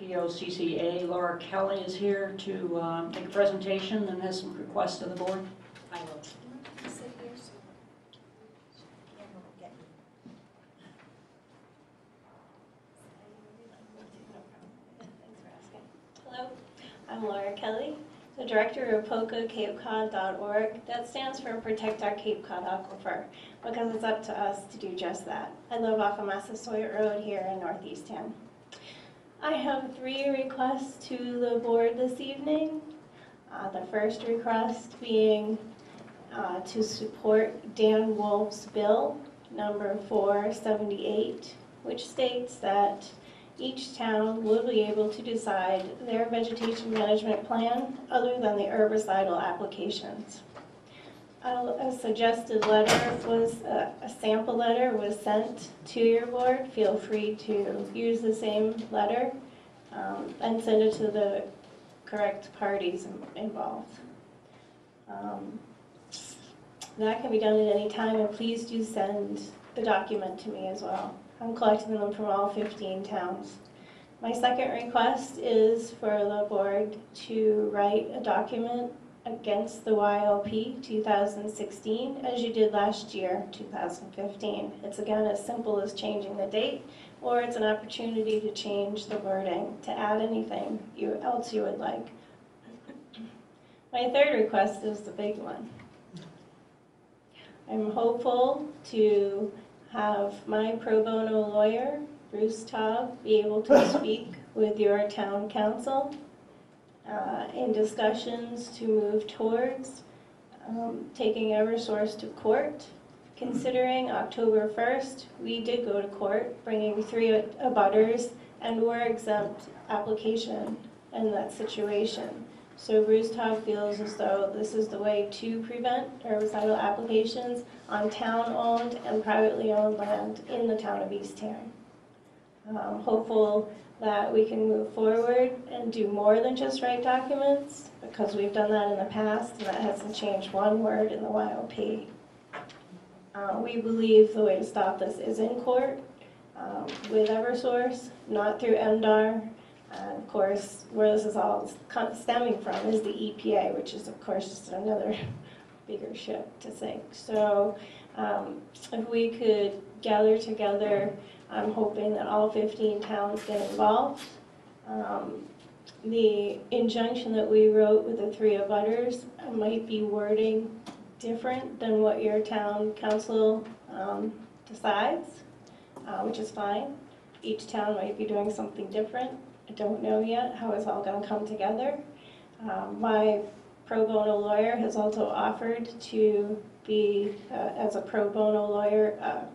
POCCA Laura Kelley is here to make a presentation and has some requests to the board. I will. Hello, I'm Laura Kelley, the director of POCCA That stands for Protect Our Cape Cod Aquifer, because it's up to us to do just that. I live off of Massasoit Road here in North Eastham. I have 3 requests to the board this evening. The first request being to support Dan Wolf's bill, number 478, which states that each town will be able to decide their vegetation management plan other than the herbicidal applications. A suggested letter was, a sample letter was sent to your board. Feel free to use the same letter and send it to the correct parties involved. That can be done at any time, and please do send the document to me as well. I'm collecting them from all 15 towns. My second request is for the board to write a document against the YLP 2016, as you did last year, 2015. It's again as simple as changing the date, or it's an opportunity to change the wording, to add anything else you would like. My third request is the big one. I'm hopeful to have my pro bono lawyer, Bruce Taub, be able to speak with your town council in discussions to move towards taking Eversource to court. Considering October 1st, we did go to court, bringing 3 abutters, and were exempt application in that situation. So Bruce Taub feels as though this is the way to prevent herbicidal applications on town-owned and privately owned land in the town of Eastham. Hopeful that we can move forward and do more than just write documents, because we've done that in the past and that hasn't changed one word in the YLP. We believe the way to stop this is in court with Eversource, not through MDR. And of course, where this is all stemming from is the EPA, which is of course just another bigger ship to sink. So if we could gather together, I'm hoping that all 15 towns get involved. The injunction that we wrote with the 3 abutters might be wording different than what your town council decides, which is fine. Each town might be doing something different. I don't know yet how it's all going to come together. My pro bono lawyer has also offered to be, as a pro bono lawyer,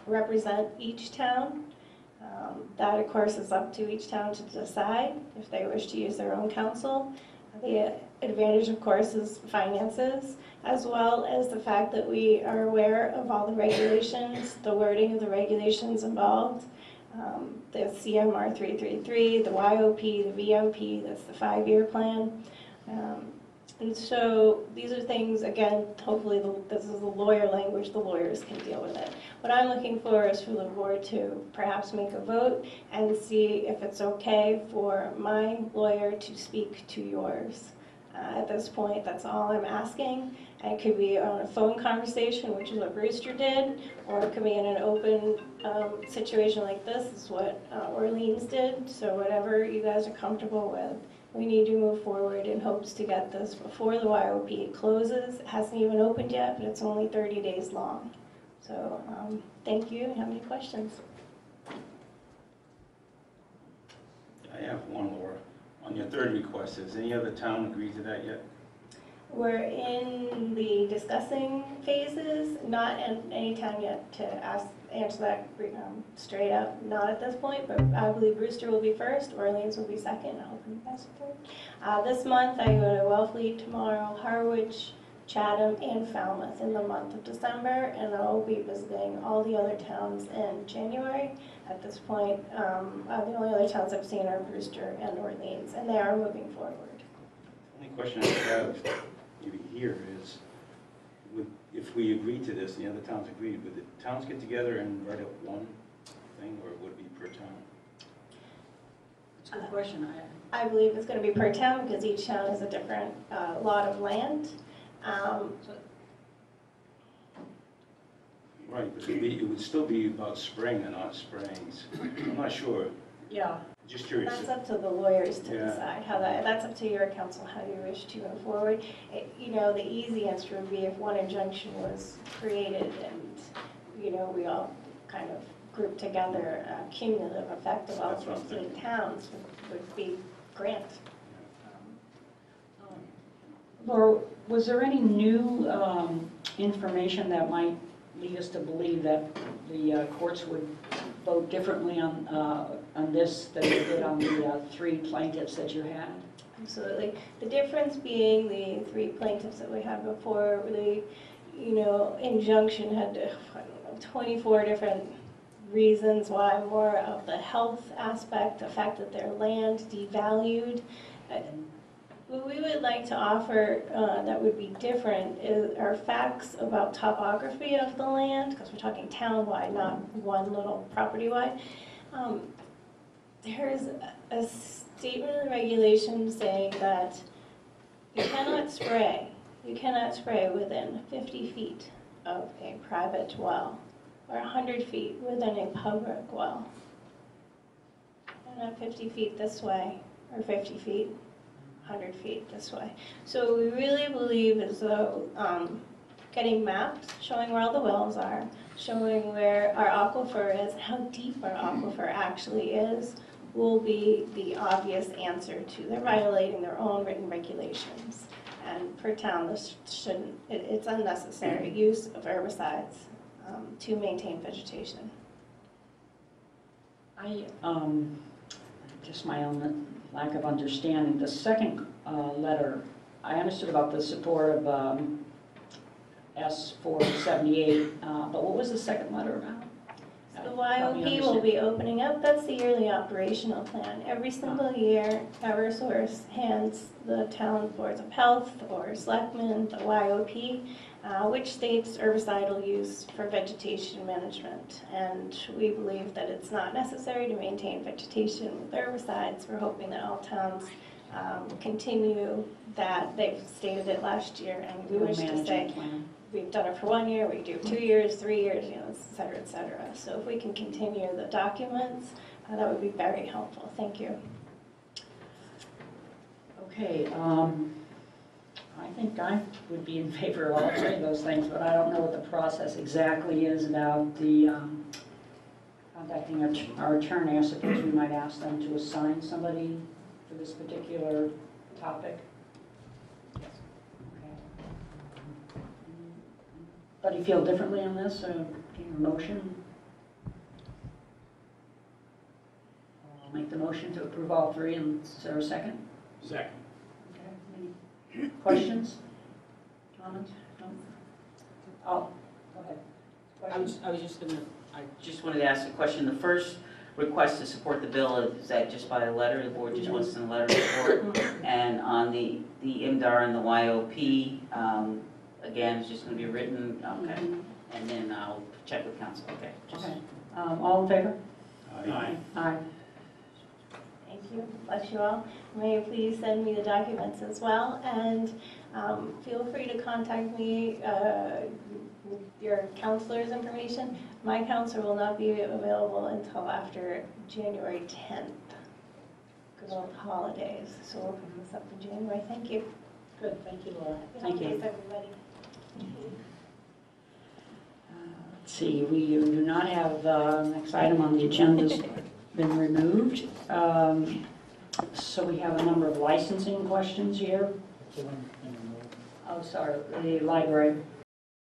represent each town. That, of course, is up to each town to decide if they wish to use their own counsel. The advantage, of course, is finances, as well as the fact that we are aware of all the regulations, the wording of the regulations involved. The CMR 333, the YOP, the VOP, that's the 5-year plan. And so these are things, again, hopefully this is the lawyer language, the lawyers can deal with it. What I'm looking for is for the board to perhaps make a vote and see if it's okay for my lawyer to speak to yours. At this point, that's all I'm asking. And it could be on a phone conversation, which is what Brewster did, or it could be in an open situation like this, is what Orleans did. So whatever you guys are comfortable with, we need to move forward in hopes to get this before the YOP closes. It hasn't even opened yet, but it's only 30 days long. So thank you. Have any questions? I have one, Laura. On your third request, has any other town agreed to that yet? We're in the discussing phases, not in any time yet to answer that straight up, not at this point, but I believe Brewster will be first, Orleans will be second, I hope you guys are third. This month I go to Wellfleet tomorrow, Harwich, Chatham, and Falmouth in the month of December, and I'll be visiting all the other towns in January. At this point, the only other towns I've seen are Brewster and Orleans, and they are moving forward. The only question I have maybe here is, if we agree to this and the other towns agreed, would the towns get together and write up one thing, or would it be per town? Good question. I believe it's going to be per town because each town has a different lot of land. Right, but it would still be about spraying or not spraying. I'm not sure, Yeah, just curious. That's up to the lawyers to Yeah. decide how that's up to your council, how you wish to move forward. You know, the easy answer would be if one injunction was created and, you know, we all kind of grouped together, a cumulative effect of all That's what I'm 15 thinking. towns would be grant. Laura, was there any new information that might lead us to believe that the courts would vote differently on this than they did on the 3 plaintiffs that you had? Absolutely. The difference being the 3 plaintiffs that we had before, the, you know, injunction had, I don't know, 24 different reasons why, more of the health aspect, the fact that their land devalued. What we would like to offer that would be different are facts about topography of the land, because we're talking town-wide, not one little property-wide. There's a statement in the regulation saying that you cannot spray within 50 feet of a private well, or 100 feet within a public well. And not 50 feet this way, or 50 feet. 100 feet this way. So we really believe as though getting maps showing where all the wells are, showing where our aquifer is, how deep our aquifer actually is, will be the obvious answer to they're violating their own written regulations. And per town, this shouldn't, it's unnecessary use of herbicides to maintain vegetation. Just my own lack of understanding. The second letter, I understood about the support of S478, but what was the second letter about? So the Help me YOP will understand. be opening up, that's the yearly operational plan. Every single year, Eversource hands the town boards of health or selectmen the YOP, which states herbicidal use for vegetation management. And we believe that it's not necessary to maintain vegetation with herbicides. We're hoping that all towns continue that. They've stated it last year, and we wish to say, Management plan. we've done it for 1 year, we do 2 years, 3 years, you know, et cetera, et cetera. So if we can continue the documents, that would be very helpful. Thank you. Okay, I think I would be in favor of all 3 of those things, but I don't know what the process exactly is about the contacting our attorney. I suppose we might ask them to assign somebody for this particular topic. Okay. Anybody feel differently on this, or a motion? I'll make the motion to approve all 3, and is there a second? Second. Okay. Any questions? Comments? No? Oh, go ahead. Questions? I just wanted to ask a question. The first request to support the bill, is that just by a letter? The board just wants a letter of support? And on the IMDAR and the YOP, again, it's just going to be written, okay? And then I'll check with council, okay? Okay. All in favor? Aye. Aye. Thank you. Bless you all. May you please send me the documents as well, and feel free to contact me with your counselor's information. My counselor will not be available until after January 10th. Good old holidays. So we'll pick this up in January. Thank you. Good, thank you, Laura. Happy Thank you. holidays, everybody. Let's see, we do not have, next item on the agenda's been removed. So we have a number of licensing questions here. Oh, sorry, the library.